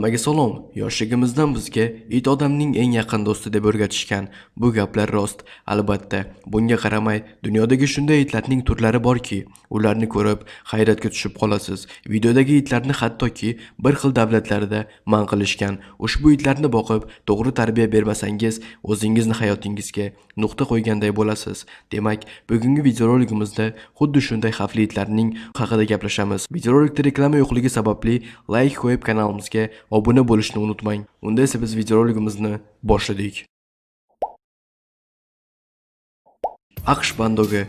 Hammaga salom. Yoshligimizdan bizga it odamning eng yaqin do'sti deb o'rgatishgan. Bu gaplar rost. Albatta, bunga qaramay, dunyodagi shunday itlarning turlari borki, ularni ko'rib hayratga tushib qolasiz. Videodagi itlarni hattoki bir xil davlatlarda man qilishgan. Ushbu itlarni boqib, to'g'ri tarbiya bermasangiz, o'zingizni hayotingizga nuqta qo'yganday bo'lasiz. Demak, bugungi videorolikimizda xuddi shunday xavfli itlarning haqida gaplashamiz. Videorolikda reklama yo'qligi sababli like qo'yib kanalimizga obuna bo'lishni unutmang. Unda esa biz videorolikimizni boshladik. AQSh bandogi.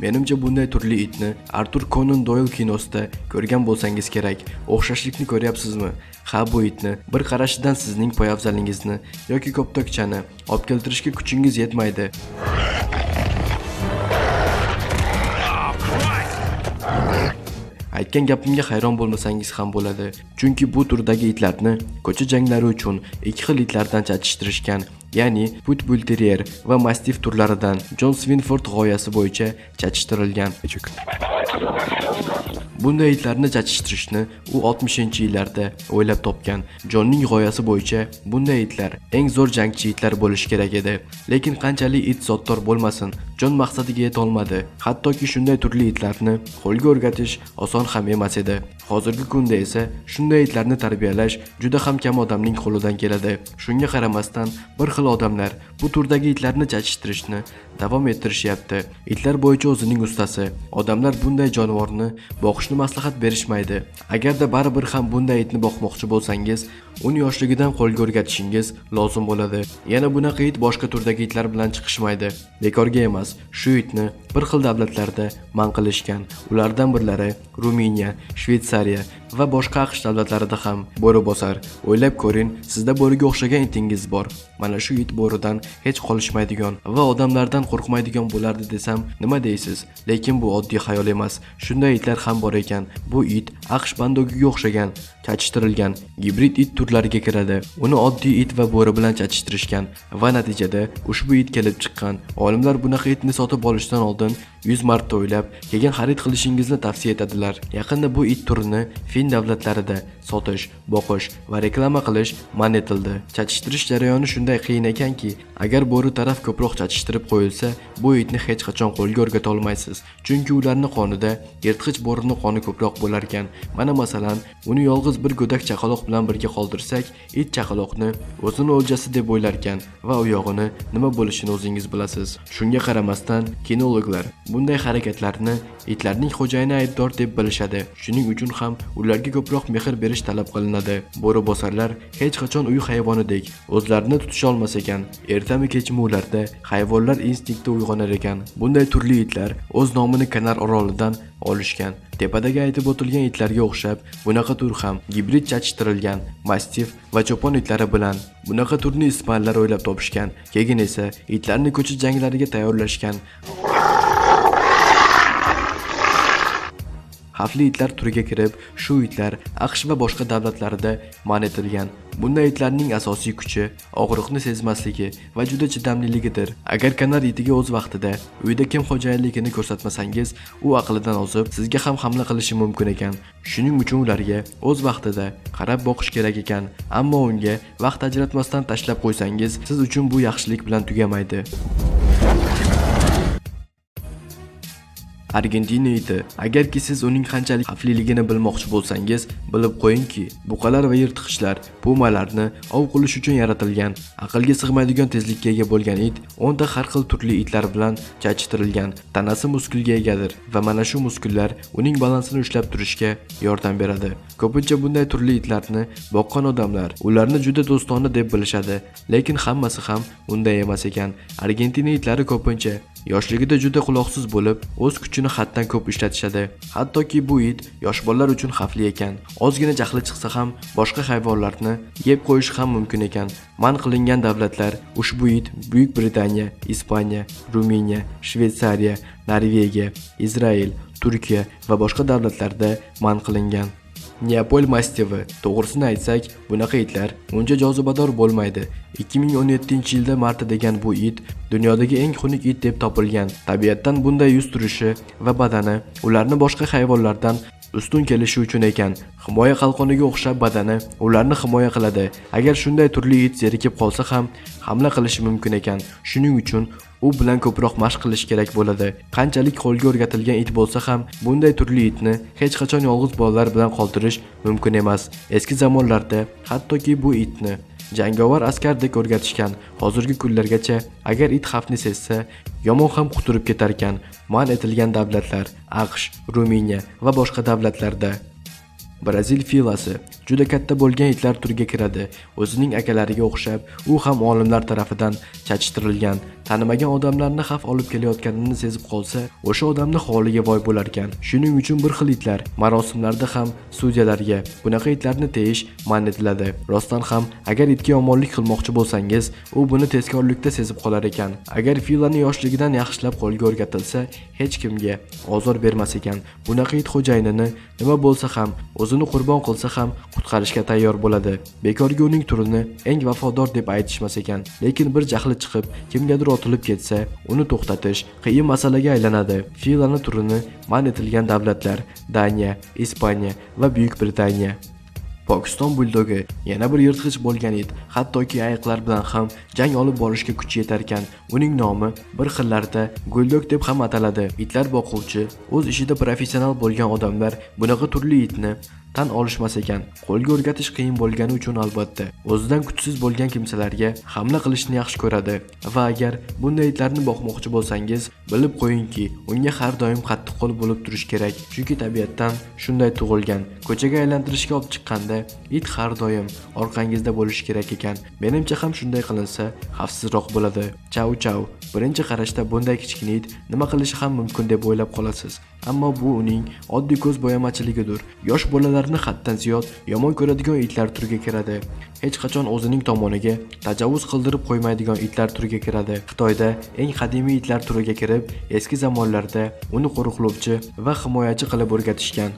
Menimcha bunday turli itni Arthur Conan Doyle kinosida ko'rgan bo'lsangiz kerak. O'xshashlikni ko'ryapsizmi? Ha, bu itni bir qarashidan sizning poyabzalingizni yoki koptokchani olib keltirishga kuchingiz yetmaydi. Aytgan gapimga hayron bo'lmasangiz ham bo'ladi. Chunki bu turdagi itlarni ko'cha janglari uchun ikki xil itlardan chatishtirishgan. Ya'ni Pitbull Terrier va Mastiff turlaridan John Swinford g'oyasi bo'yicha chatishtirilgan. Bunday itlarni chatishtirishni u 60-yillarda o'ylab topgan. Johnning g'oyasi bo'yicha bunday itlar eng zo'r jangchi itlar bo'lishi kerak edi. Lekin qanchalik it zotdor bo'lmasin, John maqsadiga yeta olmadi. Hattoki shunday turli itlarni qo'lga o'rgatish oson ham emas edi. Hozirgi kunda esa shunday itlarni tarbiyalash juda ham kam odamning qo'lidan keladi. Shunga qaramasdan bir xil odamlar bu turdagi itlarni chatishtirishni davom ettirishyapti. Itlar bo'yicha o'zining ustasi. Odamlar bunday jonivorni boqishni maslahat berishmaydi. Agarda baribir ham bunday itni boqmoqchi bo'lsangiz, uni yoshligidan qo'lga o'rgatishingiz lozim bo'ladi. Yana bunaqa it boshqa turdagi itlar bilan chiqishmaydi. Bekorga emas, shu itni bir xil davlatlarda man qilishgan. Ulardan birlari Ruminiya, Shvetsariya va boshqa AQSh davlatlarida ham bo'ri bosar. O'ylab ko'ring, sizda bo'riga o'xshagan itingiz bor. Mana shu it bo'ridan hech qolishmaydigan va odamlardan qo'rqmaydigan bo'lardi desam, nima deysiz? Lekin bu oddiy xayol emas. Shunday itlar ham bor ekan. Bu it AQSh bandogiga o'xshagan, chatishtirilgan gibrid it turlariga kiradi. Uni oddiy it va bo'ri bilan chatishtirishgan va natijada ushbu it kelib chiqqan. Olimlar bunaqa itni sotib olishdan oldin 100 marta o'ylab, keyin xarid qilishingizni tavsiya etadilar. Yaqinda bu it turini Fin davlatlarida sotish, boqish va reklama qilish man etildi. Chatishtirish jarayoni shunday qiyin ekanki, agar bo'ri taraf ko'proq chatishtirib qo'yilsa, bu itni hech qachon qo'lga o'rgata olmaysiz. Chunki ularning qonida yirtqich bo'rining qoni ko'proq bo'lar ekan. Mana masalan, uni yolg'iz bir go'dak chaqaloq bilan birga qoldirsak, it chaqaloqni o'zini o'ljasi deb o'ylar ekan va oyog'ini nima bo'lishini o'zingiz bilasiz. Shunga qaramasdan, kinologlar bunday harakatlarni itlarning xo'jayini aybdor deb bilishadi. Shuning uchun ham ularga ko'proq mehr berish talab qilinadi. Bo'ri bosarlar hech qachon uy hayvonidek o'zlarini tutisha olmas ekan. Ertami kechmi ularda hayvonlar instinkti uyg'onar ekan. Bunday turli itlar o'z nomini Kanar orolidan olishgan. Tepadagi aytib o'tilgan itlarga o'xshab, bunaqa tur ham gibrid chatishtirilgan Mastiff va cho'pon itlari bilan. Bunaqa turni ispanlar o'ylab topishgan. Keyin esa itlarni ko'cha janglariga tayyorlashgan. Xavfli itlar turiga kirib, shu itlar AQSh va boshqa davlatlarda man etilgan. Bunday itlarning asosiy kuchi og'riqni sezmasligi va juda chidamliligidir. Agar kanar itiga o'z vaqtida uyda kim xo'jayinligini ko'rsatmasangiz, u aqlidan ozib, sizga ham hamla qilishi mumkin ekan. Shuning uchun ularga o'z vaqtida qarab boqish kerak ekan. Ammo unga vaqt ajratmasdan tashlab qo'ysangiz, siz uchun bu yaxshilik bilan tugamaydi. Argentina iti. Agarki siz uning qanchalik xavfliligini bilmoqchi bo'lsangiz, bilib qo'yingki, buqalar va yirtqichlar pumalarni ov qilish uchun yaratilgan. Aqlga sig'maydigan tezlikka ega bo'lgan it 10 ta har xil turli itlar bilan chatishtirilgan. Tanasi muskulga egadir va mana shu muskullar uning balansini ushlab turishga yordam beradi. Ko'pincha bunday turli itlarni boqqan odamlar ularni juda do'stona deb bilishadi, lekin hammasi ham unday emas ekan. Argentina itlari ko'pincha yoshligida juda quloqsiz bo'lib, o'z kuchini haddan ko'p ishlatishadi. Hattoki bu it yosh bolalar uchun xavfli ekan. Ozgina jahli chiqsa ham boshqa hayvonlarni yeb qo'yish ham mumkin ekan. Man qilingan davlatlar ushbu it Buyuk Britaniya, Ispaniya, Ruminiya, Shvetsariya, Norvegiya, Izrael, Turkiya va boshqa davlatlarda man qilingan. Neapol Mastivi. To'g'risini aytsak, bunaqa itlar uncha jozibador bo'lmaydi. 2017-yilda Marta degan bu it dunyodagi eng xunuk it deb topilgan. Tabiatdan bunday yuz turishi va badani ularni boshqa hayvonlardan ustun kelishi uchun ekan. Himoya qalqoniga o'xshab badani ularni himoya qiladi. Agar shunday turli it zerikib qolsa ham hamla qilishi mumkin ekan. Shuning uchun u bilan ko'proq mashq qilish kerak bo'ladi. Qanchalik qo'lga o'rgatilgan it bo'lsa ham, bunday turli itni hech qachon yolg'iz bolalar bilan qoldirish mumkin emas. Eski zamonlarda hattoki bu itni jangovar askardek o'rgatishgan. Hozirgi kunlargacha agar it xavfni sezsa, yomon ham quturib ketar ekan. Man etilgan davlatlar AQSh, Ruminiya va boshqa davlatlarda. Brazil filasi juda katta bo'lgan itlar turiga kiradi. O'zining akalariga o'xshab, u ham olimlar tarafidan chachishtirilgan. Tanimagan odamlarni xavf olib kelayotganini sezib qolsa, o'sha odamni holiga voy bo'lar ekan. Shuning uchun bir xil itlar marosimlarda ham sudyalarga bunaqa itlarni teyish man etiladi. Rostdan ham agar itga yomonlik qilmoqchi bo'lsangiz, u buni tezkorlikda sezib qolar ekan. Agar filani yoshligidan yaxshilab qo'lga o'rgatilsa, hech kimga ozor bermas ekan. Bunaqa it xo'jayinini nima bo'lsa ham, o'zini qurbon qilsa ham qutqarishga tayyor bo'ladi. Bekorga uning turini eng vafodor deb aytishmas ekan. Lekin bir jahli chiqib, kimgadir otilib ketsa, uni to'xtatish qiyin masalaga aylanadi. Filani turini man etilgan davlatlar: Daniya, Ispaniya va Buyuk Britaniya. Pokiston buldogi yana bir yirtqich bo'lgan it, hattoki ayiqlar bilan ham jang olib borishga kuchi yetar ekan. Uning nomi bir xillarda guldog deb ham ataladi. Itlar boquvchi, o'z ishida professional bo'lgan odamlar bunaqa turli itni tan olishmas ekan. Qo'lga o'rgatish qiyin bo'lgani uchun albatta, o'zidan kuchsiz bo'lgan kimsalarga hamla qilishni yaxshi ko'radi. Va agar bunday itlarni boqmoqchi bo'lsangiz, bilib qo'yingki, unga har doim qattiqqo'l bo'lib turish kerak. Chunki tabiatdan shunday tug'ilgan. Ko'chaga aylantirishga olib chiqqanda, it har doim orqangizda bo'lishi kerak ekan. Menimcha ham shunday qilinsa, xavfsizroq bo'ladi. Chau. Birinchi qarashda bunday kichkina it nima qilishi ham mumkin deb o'ylab qolasiz. Ammo bu uning oddiy ko'z bo'yamachiligidir. Yosh bolalarni haddan ziyod yomon ko'radigan itlar turiga kiradi. Hech qachon o'zining tomoniga tajovuz qildirib qo'ymaydigan itlar turiga kiradi. Xitoyda eng qadimiy itlar turiga kirib, eski zamonlarda uni qo'riqlovchi va himoyachi qilib o'rgatishgan.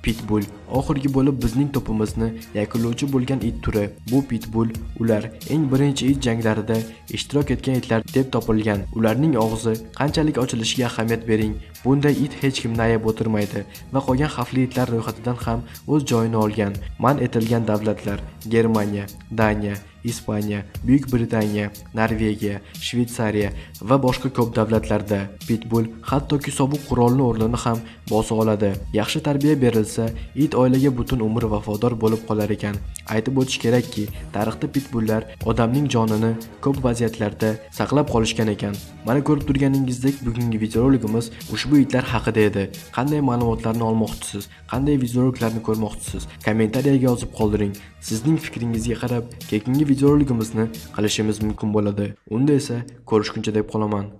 Pitbull oxirgi bo'lib bizning to'pimizni yakunlovchi bo'lgan it turi. Bu pitbull ular eng birinchi it janglarida ishtirok etgan itlar deb topilgan. Ularning og'zi qanchalik ochilishiga ahamiyat bering. Bunday it hech kimni ayab o'tirmaydi va qolgan xavfli itlar ro'yxatidan ham o'z joyini olgan. Man etilgan davlatlar: Germaniya, Daniya, Ispaniya, Buyuk Britaniya, Norvegiya, Shveysariya va boshqa ko'p davlatlarda. Pitbull hattoki sovuq qurolni o'rnini ham bosa oladi. Yaxshi tarbiya berilsa, it oilaga butun umr vafodor bo'lib qolar ekan. Aytib o'tish kerakki, tarixda pitbullar odamning jonini ko'p vaziyatlarda saqlab qolishgan ekan. Mana ko'rib turganingizdek, bugungi videorolikimiz ushbu itlar haqida edi. Qanday ma'lumotlarni olmoqchisiz? Qanday videoroliklarni ko'rmoqchisiz? Kommentariyaga yozib qoldiring. Sizning fikringizga qarab, keyingi videorolikimizni qilishimiz mumkin bo'ladi. Unda esa ko'rishguncha deb qolaman.